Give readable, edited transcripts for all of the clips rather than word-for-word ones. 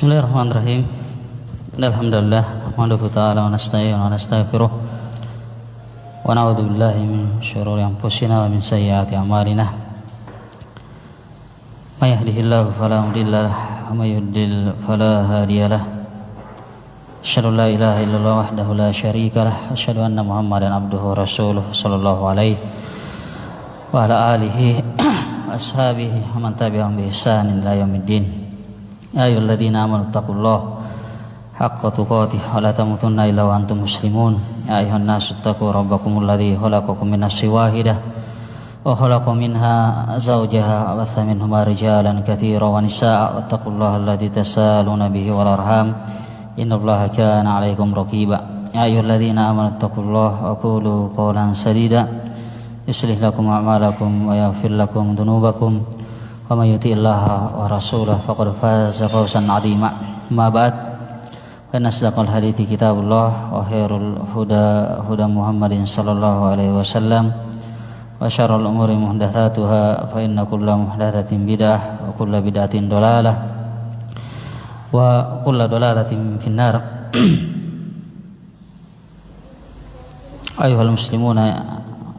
Bismillahirrahmanirrahim. Alhamdulillah, nahmaduhu ta'ala wa nasta'inuhu wa nastaghfiruh. Wa na'udzu billahi min syururi anfusina wa min sayyiati a'malina. May yahdihillahu fala mudilla lahu wa may yudlil fala hadiya lahu. Asyhadu an la ilaha illallah wahdahu la syarika lahu wa asyhadu anna Muhammadan abduhu wa rasuluh sallallahu alaihi wa ala alihi wa ashabihi wa man tabi'ahum bi ihsanin ila yaumiddin. Ya ayyuhalladzina amanu taqullaha haqqa tuqatih wa la tamutunna illa wa antum muslimun. Ya ayyuhan nasu taqu rabbakumul ladzi khalaqakum min nafsin wahidah wa khalaqa minha zawjaha wa batha minhuma rijalan katsiran wa nisaa'a wattaqullaha alladzi tasaaluna bihi wal arham innallaha kana 'alaikum raqiba. Ya ayyuhalladzina amanu taqullaha wa qulu qawlan sadida yuslih lakum a'malakum wa yaghfir lakum dhunubakum wa may yuti'illaha wa rasulahu faqad faza fawzan 'azima. Ma ba'd, fa asdaqal hadithi kitabullah wa khairul huda Muhammadin sallallahu alaihi wasallam wa syarrul umuri muhdatsatuha fa inna kulla muhdatsatin bid'ah wa kulla bid'atin dhalalah wa kulla dhalalatin finnar. Ayyuhal muslimuna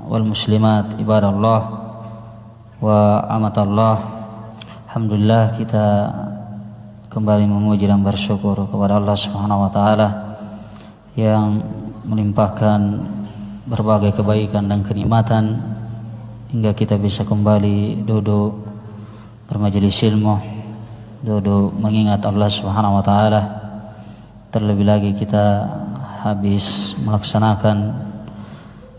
wal muslimat ibadallah wa amatallah. Alhamdulillah, kita kembali memuji dan bersyukur kepada Allah Subhanahu wa taala yang melimpahkan berbagai kebaikan dan kenikmatan hingga kita bisa kembali duduk bermajelis ilmu, duduk mengingat Allah Subhanahu wa taala. Terlebih lagi kita habis melaksanakan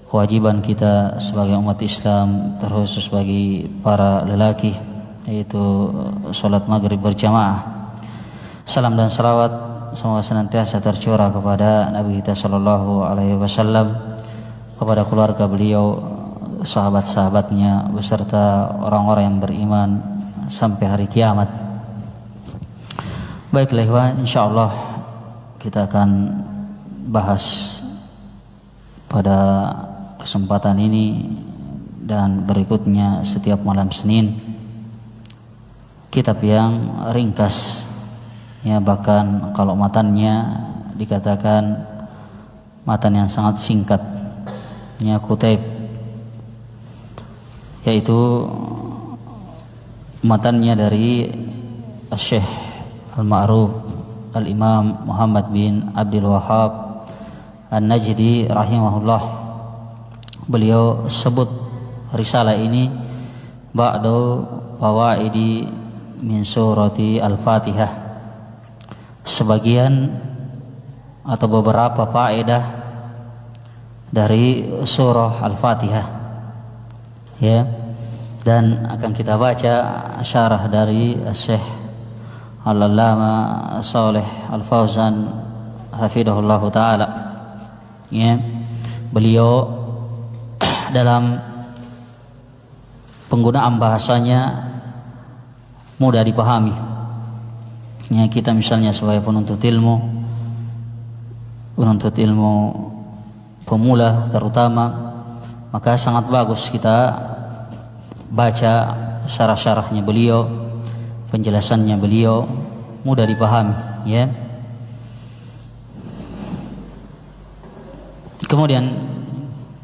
kewajiban kita sebagai umat Islam, terkhusus bagi para lelaki, yaitu sholat maghrib berjamaah. Salam dan salawat semoga senantiasa tercurah kepada Nabi kita sallallahu alaihi wasallam, kepada keluarga beliau, sahabat-sahabatnya, beserta orang-orang yang beriman sampai hari kiamat. Baiklah ikhwan, insyaallah kita akan bahas pada kesempatan ini dan berikutnya setiap malam Senin kitab yang ringkas, ya, bahkan kalau matannya dikatakan matan yang sangat singkat, ya, kutaib, yaitu matannya dari Syekh Al-Ma'ruf Al-Imam Muhammad bin Abdul Wahhab An-Najdi rahimahullah. Beliau sebut risalah ini ba'du fawaidi min surati Al-Fatihah, sebagian atau beberapa faedah dari surah Al-Fatihah, ya, dan akan kita baca syarah dari Syekh Al-Allama Shalih Al-Fauzan hafidhahullah taala, ya. Beliau dalam penggunaan bahasanya mudah dipahami, ya. Kita misalnya sebagai penuntut ilmu pemula terutama, maka sangat bagus kita baca syarah-syarahnya beliau, penjelasannya beliau mudah dipahami, ya. Kemudian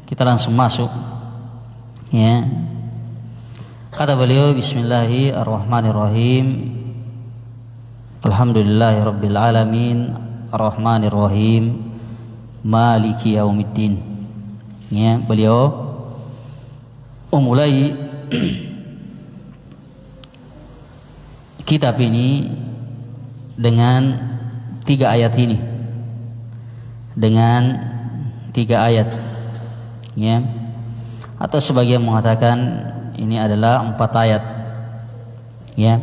kita langsung masuk, ya. Kata beliau, bismillahirrahmanirrahim, alhamdulillahirabbil alamin, arrahmanirrahim, maliki yaumiddin. Ya, beliau memulai kitab ini dengan 3 ayat ini, dengan 3 ayat, ya, atau sebagian mengatakan ini adalah 4 ayat, ya.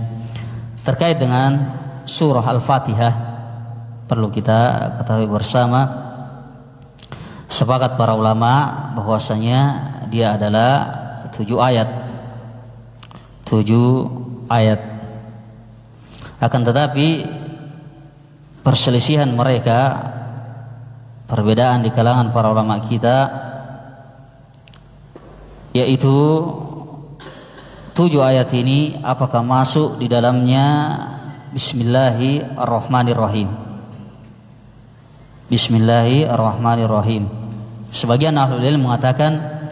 Terkait dengan surah Al-Fatihah, perlu kita ketahui bersama, sepakat para ulama bahwasanya dia adalah 7 ayat. 7 ayat. Akan tetapi perselisihan mereka, perbedaan di kalangan para ulama kita, yaitu 7 ayat ini apakah masuk di dalamnya Bismillahirrahmanirrahim. Bismillahirrahmanirrahim. Sebagian ahlul ilm mengatakan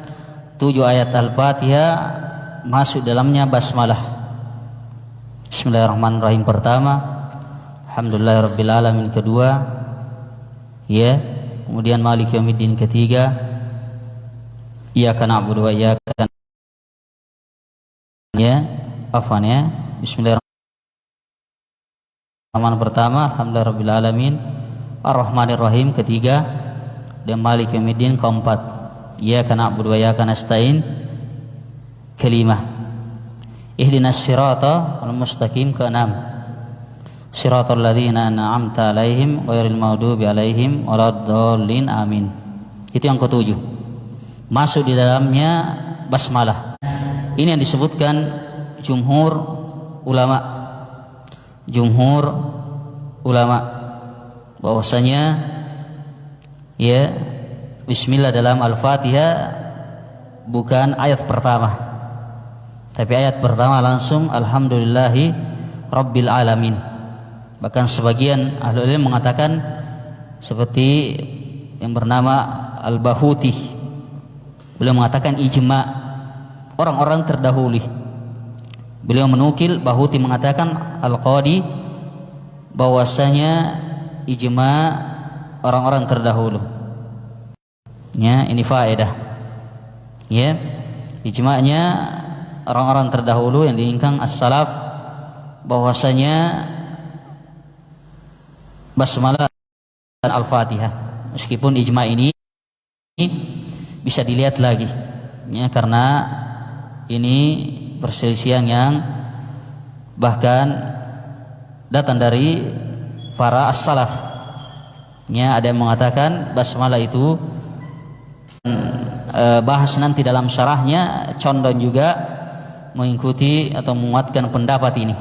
7 ayat Al-Fatihah masuk dalamnya basmalah. Bismillahirrahmanirrahim pertama, alhamdulillahirabbil alamin kedua, ya, kemudian maliki yaumiddin ketiga, iyyaka na'budu wa iyyaka ya, afwan ya. Bismillahirrahmanirrahim pertama, alhamdulillahirabbil alamin, arrahmanirrahim ketiga, dan maliki yaumiddin keempat, iyyaka na'budu wa iyyaka nasta'in kelima, ihdinas siratal mustaqim keenam, siratal ladzina an'amta alaihim ghairil maghdubi alaihim waladdallin amin. Itu yang ketujuh, masuk di dalamnya basmalah. Ini yang disebutkan jumhur ulama bahwasanya ya, bismillah dalam Al-Fatihah bukan ayat pertama, tapi ayat pertama langsung alhamdulillahi rabbil alamin. Bahkan sebagian ahlul ilm mengatakan seperti yang bernama Al-Bahuti, beliau mengatakan ijma orang-orang terdahulu. Beliau menukil Bahuti mengatakan Al-Qadi bahwasanya ijma orang-orang terdahulu. Ya, ini faedah. Ya, ijma'nya orang-orang terdahulu yang diingkang as-salaf bahwasanya basmalah dan Al-Fatihah. Meskipun ijma' ini bisa dilihat lagi, ya, karena ini perselisihan yang bahkan datang dari para as-salaf. Ya, ada yang mengatakan basmalah itu bahas nanti dalam syarahnya, condong juga mengikuti atau menguatkan pendapat ini.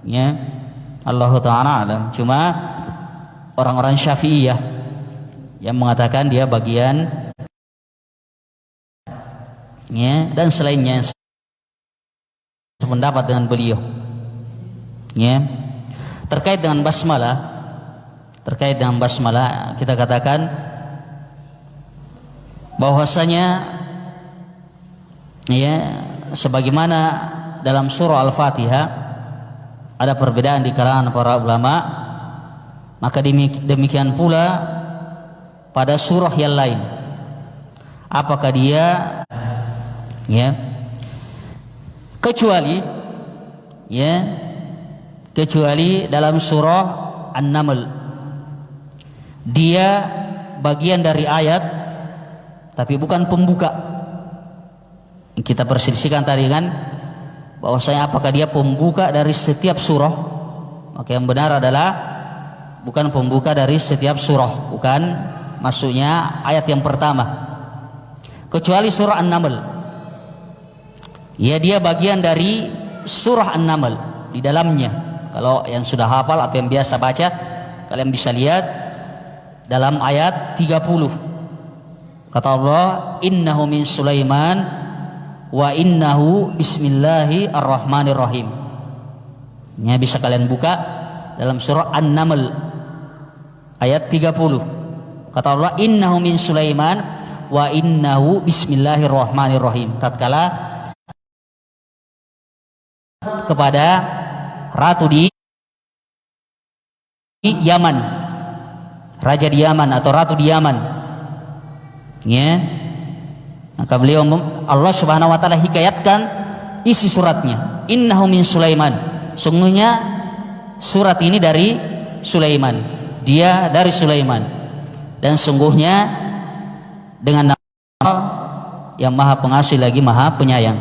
Ya, Allah Ta'ala alam. Cuma orang-orang Syafi'iyah yang mengatakan dia bagian, ya, dan selainnya yang sependapat dengan beliau. Ya, terkait dengan basmalah kita katakan bahwasanya ya, sebagaimana dalam surah Al-Fatihah ada perbedaan di kalangan para ulama, maka demikian pula pada surah yang lain. Apakah dia, ya, kecuali dalam surah An-Naml, dia bagian dari ayat tapi bukan pembuka. Kita perselisihkan tadi kan bahwasanya apakah dia pembuka dari setiap surah. Maka yang benar adalah bukan pembuka dari setiap surah, bukan masuknya ayat yang pertama, kecuali surah An-Naml. Ya, dia bagian dari surah An-Naml di dalamnya. Kalau yang sudah hafal atau yang biasa baca, kalian bisa lihat dalam ayat 30. Kata Allah, innahu min Sulaiman wa innahu bismillahirrahmanirrahim. Ya, bisa kalian buka dalam surah An-Naml ayat 30. Kata Allah, innahu min Sulaiman wa innahu bismillahirrahmanirrahim. Tatkala kepada ratu di Yaman, raja di Yaman atau ratu di Yaman. Ya, maka beliau Allah Subhanahu wa taala hikayatkan isi suratnya, innahu min Sulaiman, sungguhnya surat ini dari Sulaiman, dia dari Sulaiman, dan sungguhnya dengan nama yang maha pengasih lagi maha penyayang.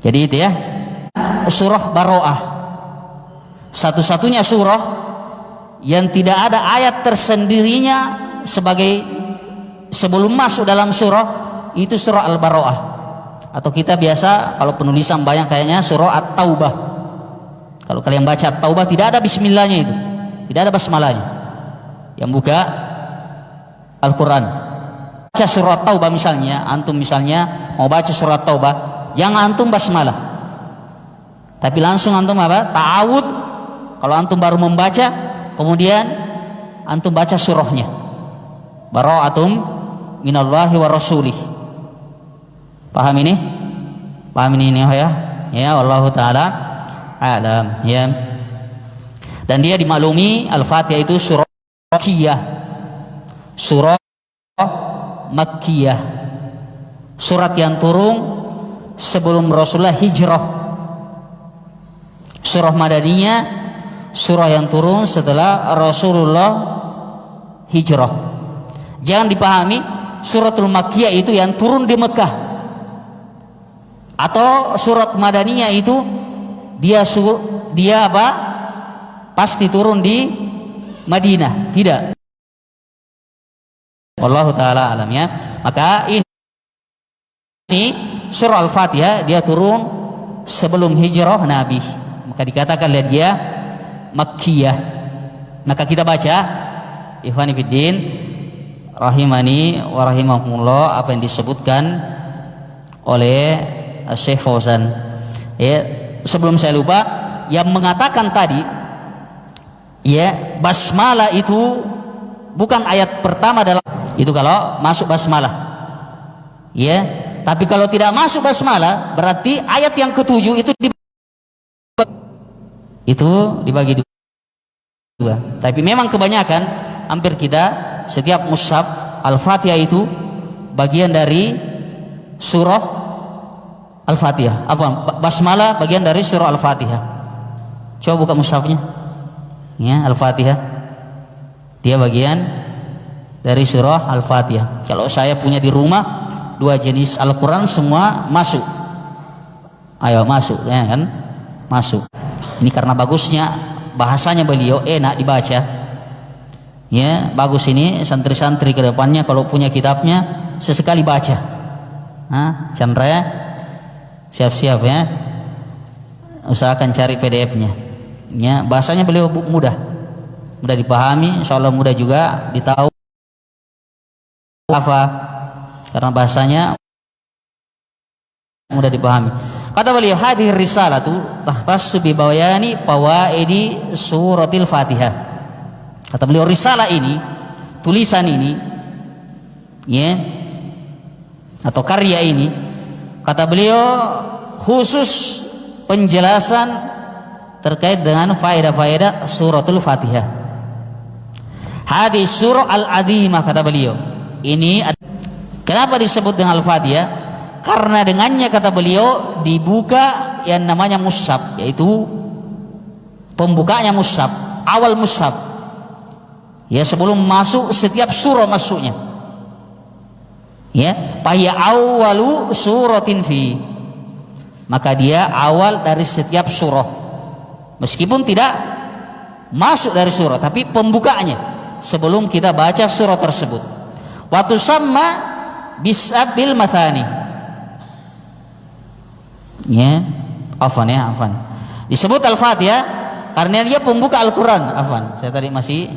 Jadi itu ya, surah Baro'ah, satu-satunya surah yang tidak ada ayat tersendirinya sebagai sebelum masuk dalam surah, itu surah Al-Baro'ah, atau kita biasa kalau penulisan banyak kayaknya surah At-Taubah. Kalau kalian baca At-Taubah tidak ada bismillahnya, itu tidak ada basmalahnya. Yang buka Al-Quran, baca surah At-Taubah misalnya, antum misalnya mau baca surah At-Taubah, jangan antum basmalah, tapi langsung antum apa? Ta'awud Kalau antum baru membaca, kemudian antum baca surahnya. Bara'atum minallahi wa rasulih. Paham ini? Paham ini ya? Ya, wallahu taala a'lam ya. Dan dia dimaklumi Al-Fatihah itu surah Makkiyah. Surah Makkiyah. Surat yang turun sebelum Rasulullah hijrah. Surah Madaniyah, surah yang turun setelah Rasulullah hijrah. Jangan dipahami suratul Makkiyah itu yang turun di Mekah, atau surat Madaniyah itu dia apa? Pasti turun di Madinah. Tidak. Wallahu taala alam ya. Maka ini surah Al-Fatihah dia turun sebelum hijrah Nabi. Maka dikatakan lihat dia Makkiyah. Maka kita baca ikhwani fiddin rahimani wa rahimakumullah apa yang disebutkan oleh Syekh Fauzan. Ya, sebelum saya lupa, yang mengatakan tadi ya basmalah itu bukan ayat pertama dalam itu kalau masuk basmalah. Ya, tapi kalau tidak masuk basmalah berarti ayat yang ketujuh itu dibagi dua. Tapi memang kebanyakan hampir kita setiap mushaf Al-Fatihah itu bagian dari surah Al-Fatihah. Basmalah bagian dari surah Al-Fatihah. Coba buka mushafnya. Ya, Al-Fatihah. Dia bagian dari surah Al-Fatihah. Kalau saya punya di rumah dua jenis Al-Quran semua masuk. Ayo masuk ya kan? Masuk. Ini karena bagusnya bahasanya beliau enak dibaca. Ya, bagus ini santri-santri ke depannya kalau punya kitabnya sesekali baca. Chandra ya. Siap-siap ya. Usahakan cari PDF-nya. Ya, bahasanya beliau mudah dipahami, insyaallah mudah juga ditahu apa karena bahasanya mudah dipahami. Kata beliau hadhihi risalatu tahtassu bi bayani fawaidi suratil Fatihah. Kata beliau risalah ini, tulisan ini ya atau karya ini kata beliau khusus penjelasan terkait dengan faedah-faedah suratul Fatihah. Hadis surah al-azimah kata beliau. Ini kenapa disebut dengan Al-Fatihah? Karena dengannya kata beliau dibuka yang namanya mushaf, yaitu pembukanya mushaf, awal mushaf. Ya, sebelum masuk setiap surah masuknya. Ya, fahiyya awwalu suratin fi. Maka dia awal dari setiap surah. Meskipun tidak masuk dari surah, tapi pembukanya sebelum kita baca surah tersebut. Wa tusamma bisabil mathani. Ya, afan. Disebut Al-Fatihah karena dia pembuka Al-Quran. Afan, saya tadi masih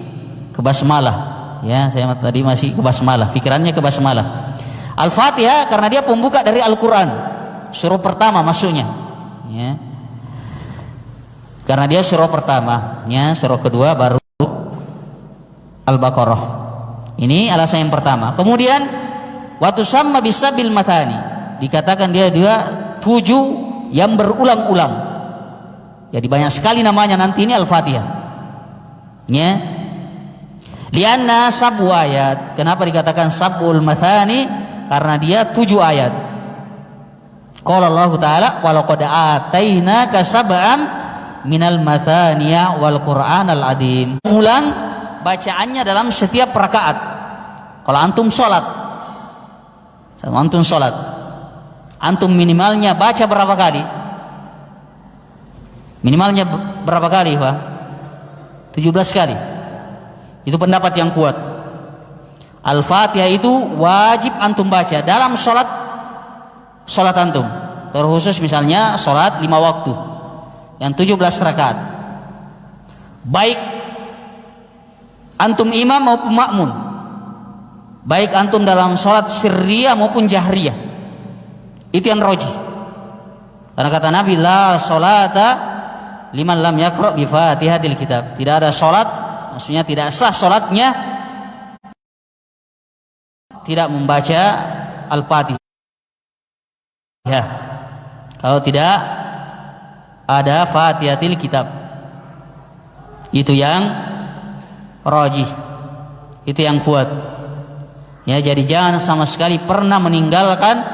ke basmalah. Ya, saya tadi masih ke basmalah. Pikirannya ke basmalah. Al-Fatihah karena dia pembuka dari Al-Quran. Surah pertama masuknya. Ya. Karena dia surah pertama. Ya, surah kedua baru Al-Baqarah. Ini alasan yang pertama. Kemudian wa tusamma bisabil mathani. Dikatakan dia 7 yang berulang-ulang. Jadi banyak sekali namanya nanti ini Al-Fatihah. Ya. Lianna sab'u ayat. Kenapa dikatakan sab'ul mathani? Karena dia 7 ayat. Qala Allah Ta'ala wa laqad atainaka sab'am minal mathaniya wal Qur'anal adim. Ulang bacaannya dalam setiap rakaat. Kalau antum sholat, antum minimalnya baca berapa kali? Minimalnya berapa kali, Pak? 17 kali. Itu pendapat yang kuat. Al-Fatihah itu wajib antum baca dalam sholat antum. Terkhusus misalnya sholat 5 waktu yang 17 rakaat. Baik antum imam maupun makmum, baik antum dalam sholat sirriyah maupun jahriyah, itu yang roji. Karena kata Nabi, la sholata liman lam yaqra bi Fatihatil kitab. Tidak ada salat, maksudnya tidak sah salatnya tidak membaca Al-Fatihah. Kalau tidak ada Fatihatil kitab. Itu yang rajih. Itu yang kuat. Ya, jadi jangan sama sekali pernah meninggalkan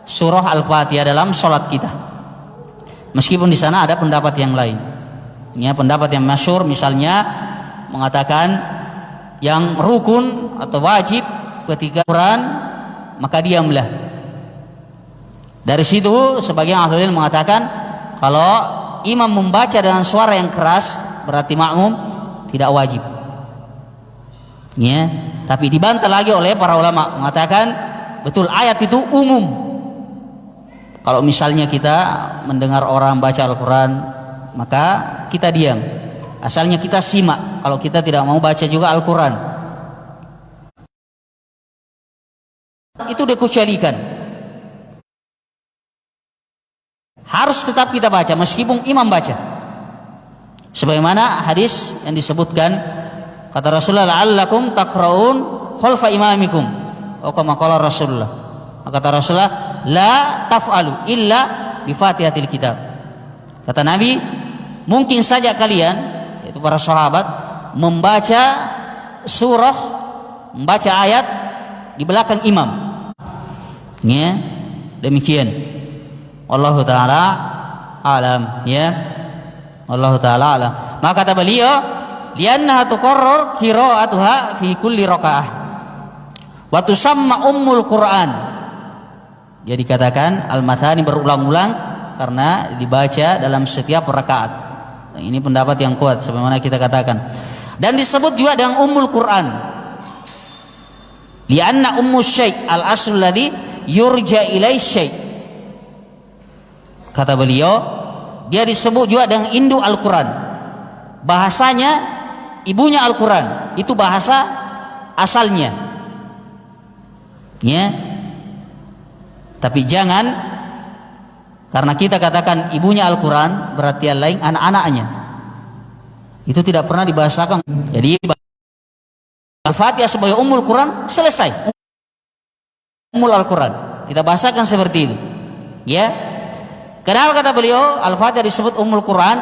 surah Al-Fatihah dalam salat kita. Meskipun di sana ada pendapat yang lain. Ya, pendapat yang masyhur misalnya mengatakan yang rukun atau wajib ketika Quran maka diamlah. Dari situ sebagian ahli ilmu mengatakan kalau imam membaca dengan suara yang keras berarti makmum tidak wajib. Ya, tapi dibantah lagi oleh para ulama mengatakan betul ayat itu umum. Kalau misalnya kita mendengar orang baca Al-Quran maka kita diam. Asalnya kita simak kalau kita tidak mau baca juga Al-Quran. Itu dikecualikan. Harus tetap kita baca meskipun imam baca. Sebagaimana hadis yang disebutkan kata Rasulullah la'allakum taqra'un khalfa imamikum. Kama qala Rasulullah. Kata Rasulullah la taf'alu illa bi Fatihatil kitab. Kata Nabi, mungkin saja kalian yaitu para sahabat membaca surah, membaca ayat di belakang imam. Ya, demikian. Wallahu taala alam, ya. Wallahu taala alam. Maka kata beliau, liannaha tuqarrar qira'atuha fi kulli rakaah. Wa tusamma ummul Qur'an. Dia dikatakan al-mathani berulang-ulang karena dibaca dalam setiap rakaat. Nah, ini pendapat yang kuat sebagaimana kita katakan. Dan disebut juga dengan ummul Quran. Lianna ummus syai' al-asl ladzi yurja ilai syai'. Kata beliau, dia disebut juga dengan induk Al-Quran. Bahasanya ibunya Al-Quran. Itu bahasa asalnya. Ya. Tapi jangan karena kita katakan ibunya Al-Quran berarti yang lain anak-anaknya. Itu tidak pernah dibahasakan. Jadi Al-Fatihah sebagai ummul Quran selesai. Ummul Al-Quran. Kita bahasakan seperti itu. Ya. Kenapa kata beliau Al-Fatihah disebut ummul Quran?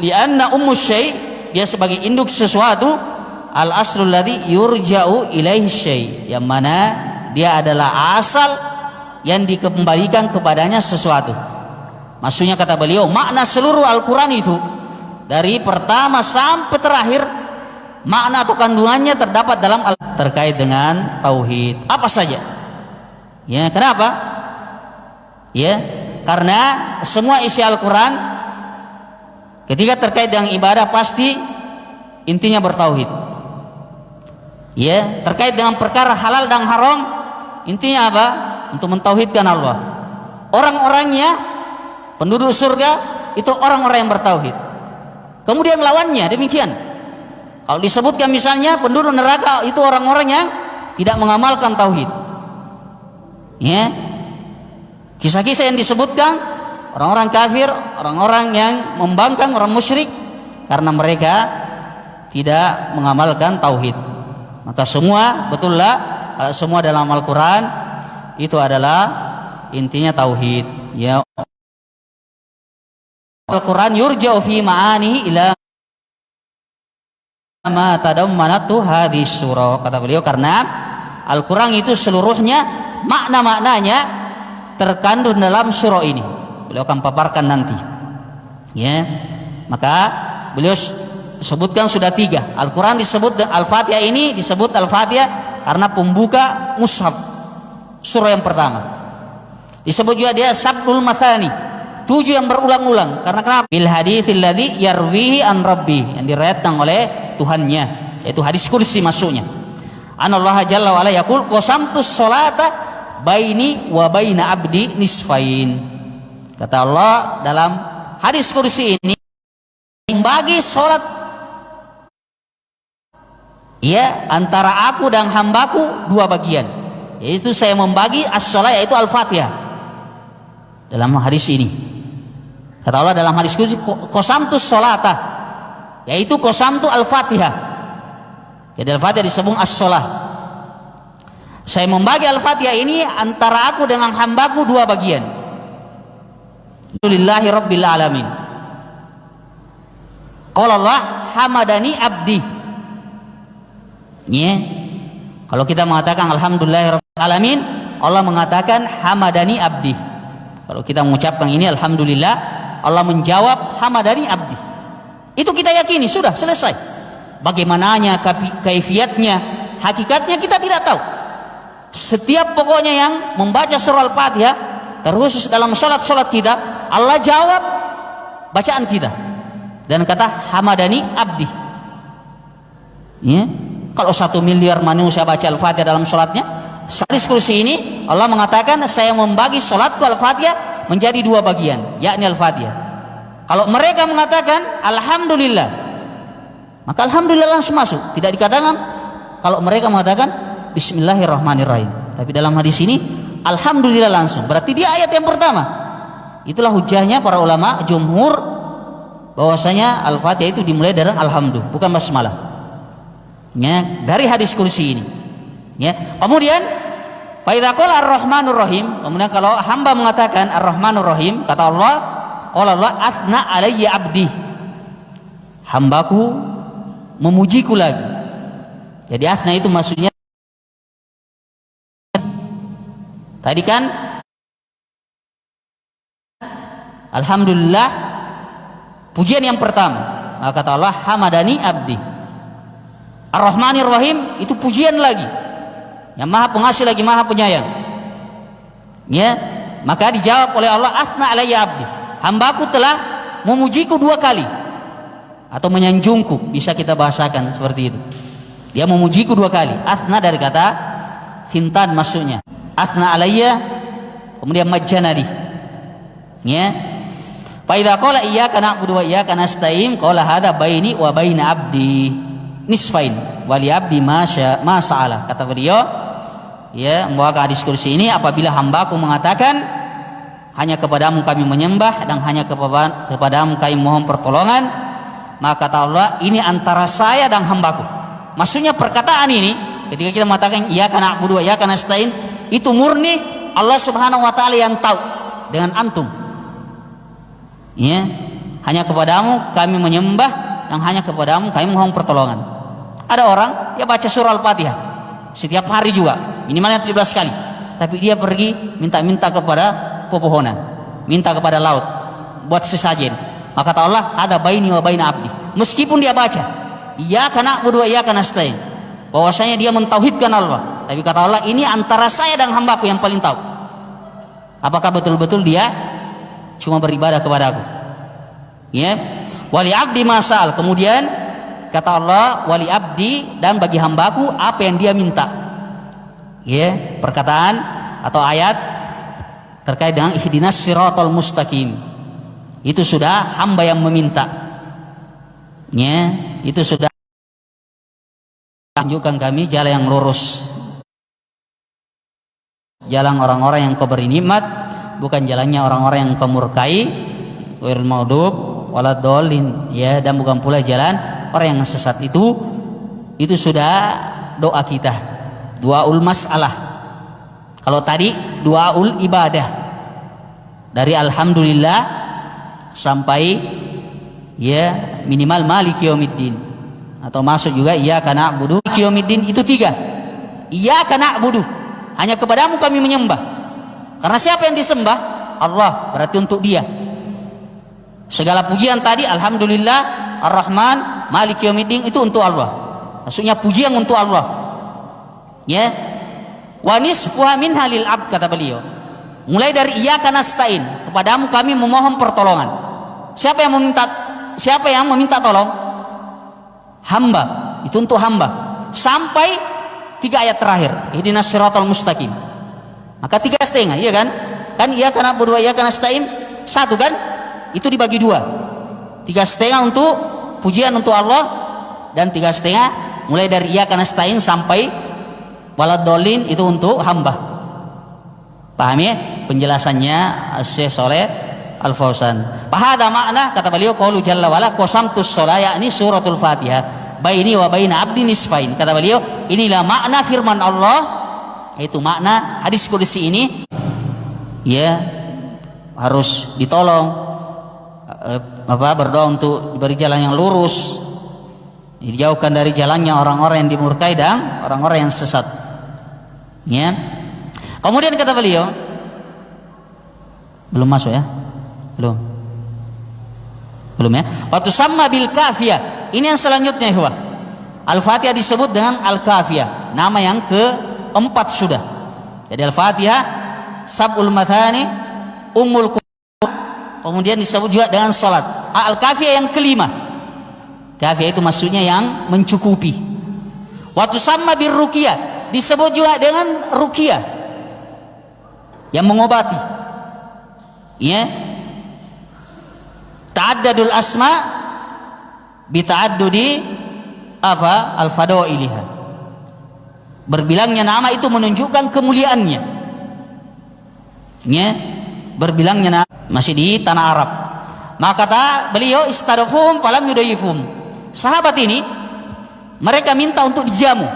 Lianna ummus syai', dia sebagai induk sesuatu, al-aslul ladzi yurja'u ilaihi syai', yang mana dia adalah asal yang dikembalikan kepadanya sesuatu. Maksudnya kata beliau makna seluruh Al-Quran itu dari pertama sampai terakhir makna atau kandungannya terdapat dalam terkait dengan tauhid apa saja. Ya, kenapa? Ya, karena semua isi Al-Quran ketika terkait dengan ibadah pasti intinya bertauhid. Ya, terkait dengan perkara halal dan haram intinya apa? Untuk mentauhidkan Allah. Orang-orangnya penduduk surga itu orang-orang yang bertauhid. Kemudian lawannya demikian. Kalau disebutkan misalnya penduduk neraka itu orang-orang yang tidak mengamalkan tauhid. Ya. Kisah-kisah yang disebutkan orang-orang kafir, orang-orang yang membangkang, orang musyrik karena mereka tidak mengamalkan tauhid. Maka semua betullah semua dalam Al-Quran itu adalah intinya tauhid. Ya, Al-Quran yurja'u fi ma'ani ila ma tadammanatu hadhihi surah. Kata beliau karena Al-Quran itu seluruhnya makna-maknanya terkandung dalam surah ini. Beliau akan paparkan nanti. Ya, maka beliau sebutkan sudah 3. Al-Quran disebut Al-Fatihah ini disebut Al-Fatihah karena pembuka mushaf. Surah yang pertama disebut juga dia sab'ul mathani, 7 yang berulang-ulang. Karena kenapa? Bil haditsil ladzi yarwihi an rabbi, yang diriwayatkan oleh Tuhannya, yaitu hadis kursi masuknya. Anallaha jalla wa ala yaqul qasamtus sholata baini wa baina abdi nisfain. Kata Allah dalam hadis kursi ini membagi salat ya antara aku dan hambaku 2 bagian. Yaitu saya membagi as-shalah yaitu Al-Fatihah dalam hadis ini. Kata Allah dalam hadis qudsi, qasamtus sholata, yaitu qasamtu al-Fatihah. Jadi al-Fatihah disebut as-sholah. Saya membagi al-Fatihah ini antara aku dengan hambaku dua bagian. Alhamdulillahi rabbil alamin. Qala Allah hamadani abdi. Ya. Kalau kita mengatakan alhamdulillahi rabbil alamin, Allah mengatakan hamadani abdi. Kalau kita mengucapkan ini alhamdulillah, Allah menjawab hamadani abdi. Itu kita yakini, sudah selesai. Bagaimananya, kaifiatnya, hakikatnya kita tidak tahu. Setiap pokoknya yang membaca surah Al-Fatihah, terkhusus dalam salat kita, Allah jawab bacaan kita dan kata hamadani abdi. Ya. Kalau 1 miliar manusia baca Al-Fatihah dalam salatnya, hadis kursi ini Allah mengatakan saya membagi salatku Al-Fatihah menjadi dua bagian, yakni Al-Fatihah. Kalau mereka mengatakan alhamdulillah, maka alhamdulillah langsung masuk. Tidak dikatakan kalau mereka mengatakan bismillahirrahmanirrahim. Tapi dalam hadis ini alhamdulillah langsung. Berarti dia ayat yang pertama. Itulah hujahnya para ulama jumhur bahwasanya Al-Fatihah itu dimulai dari alhamdulillah, bukan basmalah. Ya, dari hadis kursi ini. Ya. Kemudian fa idza qala ar-rahmanur rahim, kemudian kalau hamba mengatakan ar-rahmanur rahim, kata Allah, qala Allah athna alayya abdi. Hambaku memujiku lagi. Jadi athna itu maksudnya tadi kan alhamdulillah pujian yang pertama. Maka kata Allah hamadani abdi. Ar-Rahmanir Rahim itu pujian lagi. Yang Maha Pengasih lagi Maha Penyayang. Ya, maka dijawab oleh Allah athna alayya abdi. Hambaku telah memujiku dua kali. Atau menyanjungku, bisa kita bahasakan seperti itu. Dia memujiku dua kali. Athna dari kata fintan maksudnya. Athna alayya, kemudian majjanadi. Ya. Fa idza qala iyyaka na'budu wa iyyaka nasta'in qala hadza baini wa baina abdi nisfain wa li abdi ma sa'ala. Kata beliau, ya, membawa hadis kursi ini, apabila hambaku mengatakan hanya kepadamu kami menyembah dan hanya kepadamu kami mohon pertolongan, maka kata Allah ini antara saya dan hambaku. Maksudnya perkataan ini ketika kita mengatakan iyyaka na'budu wa iyyaka nasta'in, itu murni Allah Subhanahu wa taala yang tahu dengan antum. Ya, hanya kepadamu kami menyembah dan hanya kepadamu kami mohon pertolongan. Ada orang dia baca surah Al-Fatihah setiap hari juga, minimalnya 17 kali. Tapi dia pergi minta-minta kepada pepohonan, minta kepada laut buat sesajen. Maka kata Allah, ada baini wa baina abdi. Meskipun dia baca iyyaka na'budu wa iyyaka nasta'in, bahwasanya dia mentauhidkan Allah, tapi kata Allah ini antara saya dan hambaku yang paling tahu. Apakah betul-betul dia cuma beribadah kepada aku? Ya, wali abdi masal. Kemudian kata Allah wali abdi, dan bagi hambaku apa yang dia minta. Ya, perkataan atau ayat terkait dengan ihdinas siratal mustaqim. Itu sudah hamba yang meminta. Ya, itu sudah tunjukkan kami jalan yang lurus. Jalan orang-orang yang kau beri nikmat, bukan jalannya orang-orang yang kau murkai, ghairil maghdub waladdallin, ya, dan bukan pula jalan orang yang sesat. Itu sudah doa kita, duaul masalah. Kalau tadi duaul ibadah, dari alhamdulillah sampai ya minimal maliki yaumiddin, atau masuk juga iyyaka na'budu maliki yaumiddin. Itu tiga. Iyyaka na'budu, hanya kepadamu kami menyembah. Karena siapa yang disembah? Allah, berarti untuk dia. Segala pujian tadi alhamdulillah, ar-Rahman, maliki yaumiddin, itu untuk Allah. Maksudnya pujian untuk Allah. Ya. Wa nisfuha minha lil abd, kata beliau. Mulai dari iyyaka nasta'in, kepadamu kami memohon pertolongan. Siapa yang meminta tolong? Hamba. Itu untuk hamba. Sampai 3 ayat terakhir, ihdinas siratal mustaqim. Maka 3,5, iya kan? Kan iyyaka na'budu wa iyyaka nasta'in 1 kan? Itu dibagi 2. 3,5 untuk pujian untuk Allah, dan 3,5 mulai dari iyyaka nasta'in sampai waladdallin itu untuk hamba. Paham ya penjelasannya Syekh Saleh Al-Fauzan. Bahada makna, kata beliau, qaulu jalla wala qasamtus shalah, yakni suratul Fatihah, baini wa baina abdi nisfain. Kata beliau, inilah makna firman Allah, yaitu makna hadis qudsi ini, ya harus ditolong, berdoa untuk diberi jalan yang lurus, dijauhkan dari jalannya orang-orang yang dimurkai dan orang-orang yang sesat. Ya. Kemudian kata beliau, belum masuk ya? Belum ya? Waktu sama bil kafiyah. Ini yang selanjutnya, ikhwah. Al-Fatihah disebut dengan Al-Kafiyah, nama yang keempat sudah. Jadi Al-Fatihah, Sab'ul Mathani, Ummul Qur'an, kemudian disebut juga dengan salat. Al-Kafiyah yang kelima. Kafiyah itu maksudnya yang mencukupi. Waktu sama bir ruqyah, disebut juga dengan ruqyah, yang mengobati. Ya. Ta'addadul asma bi ta'addudi al-fadailiha. Berbilangnya nama itu menunjukkan kemuliaannya. Ya, berbilangnya nama masih di tanah Arab. Maka kata beliau, istadafum falam yudayifum. Sahabat ini mereka minta untuk dijamu.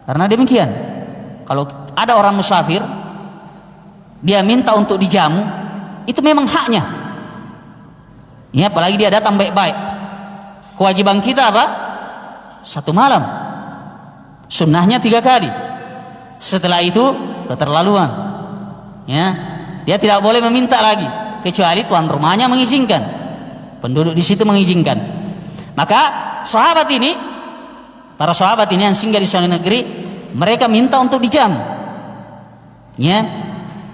Karena demikian, kalau ada orang musafir dia minta untuk dijamu, itu memang haknya. Ya, apalagi dia datang baik-baik. Kewajiban kita apa? 1 malam. Sunnahnya 3 kali. Setelah itu keterlaluan. Ya, dia tidak boleh meminta lagi kecuali tuan rumahnya mengizinkan, penduduk di situ mengizinkan. Maka sahabat ini, para sahabat ini yang singgah di suatu negeri, mereka minta untuk dijamu. Ya,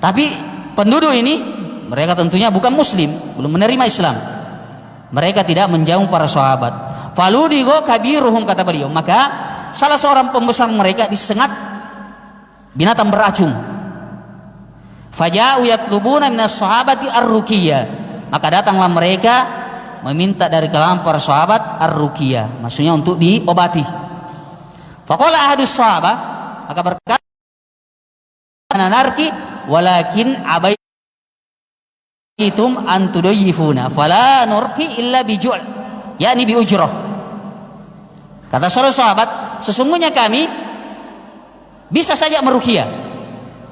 tapi penduduk ini mereka tentunya bukan muslim, belum menerima Islam. Mereka tidak menjamu para sahabat. Faludigo kabiruhum, kata beliau. Maka salah seorang pembesar mereka disengat binatang beracun. Faja'u yatlubuna minas sahabati ar-ruqyah. Maka datanglah mereka meminta dari kalangan para sahabat ar-ruqyah, maksudnya untuk diobati. Faqala ahadus sahabah, maka berkata, anarki walakin abai itum antudayifuna fala nurqi illa bijul, yakni bi ujrah. Kata seorang sahabat, sesungguhnya kami bisa saja meruqyah,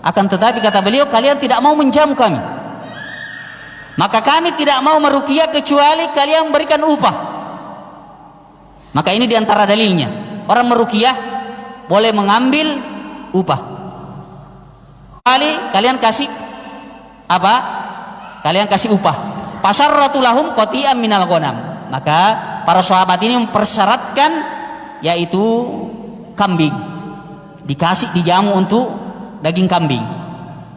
akan tetapi kata beliau, kalian tidak mau menjamu kami, maka kami tidak mau meruqyah kecuali kalian memberikan upah. Maka ini diantara dalilnya, orang meruqyah boleh mengambil upah. Kalian kasih apa? Kalian kasih upah. Pasarratu lahum qati'an minal ghanam. Maka para sahabat ini mempersyaratkan, yaitu kambing, dikasih dijamu untuk daging kambing.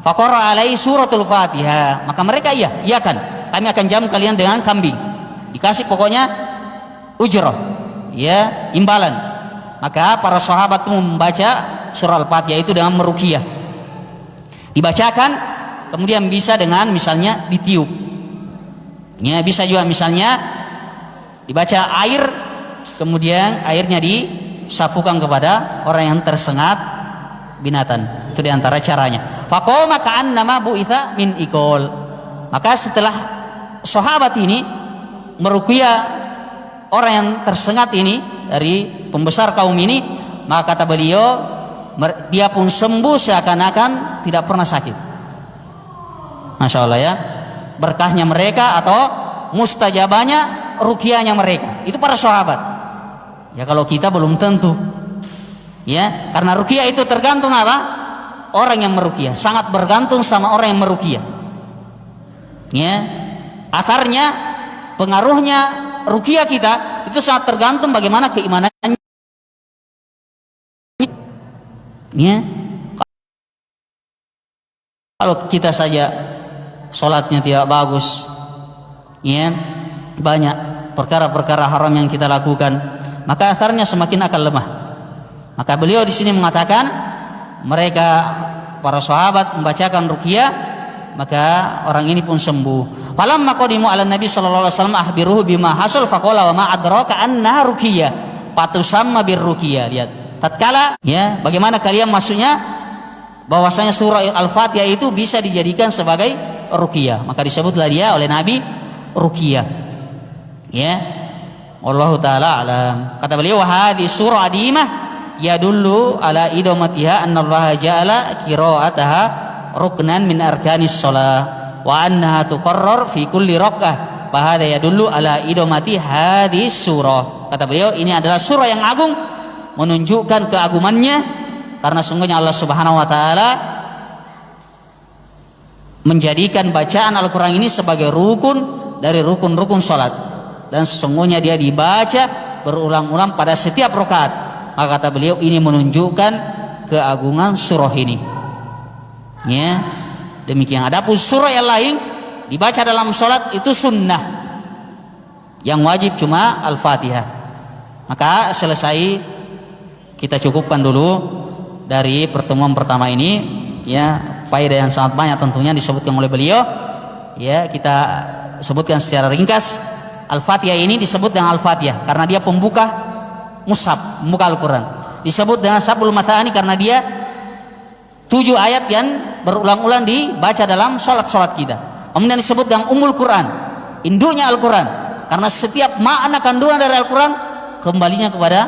Faqara alaihi suratul Fatihah. Maka mereka iyakan, kami akan jamu kalian dengan kambing, dikasih pokoknya ujrah, ya, imbalan. Maka para sahabat membaca surah Al-Fatihah itu dengan meruqyah, dibacakan, kemudian bisa dengan misalnya ditiup, ya, bisa juga misalnya dibaca air, kemudian airnya disapukan kepada orang yang tersengat binatang. Itu diantara caranya. Faqoma ka'annama bu'itha min iqol. Maka setelah sahabat ini meruqyah orang yang tersengat ini dari pembesar kaum ini, maka kata beliau, dia pun sembuh seakan-akan tidak pernah sakit. Masya Allah, ya, berkahnya mereka atau mustajabahnya ruqyahnya mereka. Itu para sahabat. Ya, kalau kita belum tentu. Ya, karena ruqyah itu tergantung apa? Orang yang meruqyah, sangat bergantung sama orang yang meruqyah. Ya, akarnya, pengaruhnya ruqyah kita itu sangat tergantung bagaimana keimanannya. Ya, kalau kita saja sholatnya tidak bagus, ya, banyak perkara-perkara haram yang kita lakukan, maka akhirnya semakin akan lemah. Maka beliau di sini mengatakan, mereka para sahabat membacakan ruqyah, maka orang ini pun sembuh. Falamma qadimu ala Nabi sallallahu alaihi wasallam ahbiruhu bima hasal faqala wa ma adraka anna ruqyah fatusamma birruqyah. Lihat, tatkala, ya, bagaimana kalian maksudnya bahwasanya surah Al-Fatihah itu bisa dijadikan sebagai ruqyah, maka disebutlah dia oleh Nabi ruqyah. Ya, wallahu taala alam. Kata beliau, hadhi surah adimah yadullu ala idamatiha anna Allah ja'ala qira'ataha ruknan min arkanis shalah wa annaha tuqarrar fi kulli rak'ah. Fa hadha yadullu ala idamati hadhihi surah. Kata beliau, ini adalah surah yang agung, menunjukkan keagungannya karena sungguhnya Allah Subhanahu wa taala menjadikan bacaan Al-Qur'an ini sebagai rukun dari rukun-rukun salat, dan sesungguhnya dia dibaca berulang-ulang pada setiap rakaat. Maka kata beliau, ini menunjukkan keagungan surah ini. Ya, demikian. Adapun surah yang lain dibaca dalam salat itu sunnah, yang wajib cuma Al-Fatihah. Maka selesai, kita cukupkan dulu dari pertemuan pertama ini, ya, faedah yang sangat banyak tentunya disebutkan oleh beliau. Ya, kita sebutkan secara ringkas. Al-Fatihah ini disebut dengan Al-Fatihah karena dia pembuka mushaf, pembuka Al-Quran. Disebut dengan Sabul Mathani karena dia 7 ayat yang berulang-ulang dibaca dalam salat-salat kita. Kemudian disebut dengan Ummul Quran, induknya Al-Quran, karena setiap makna kandungan dari Al-Quran kembalinya kepada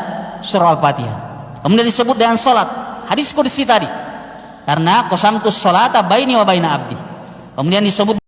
surah Al-Fatihah. Kemudian disebut dengan salat, hadis qudsi tadi, karena qasamtus sholata baini wa baina abdi. Kemudian disebut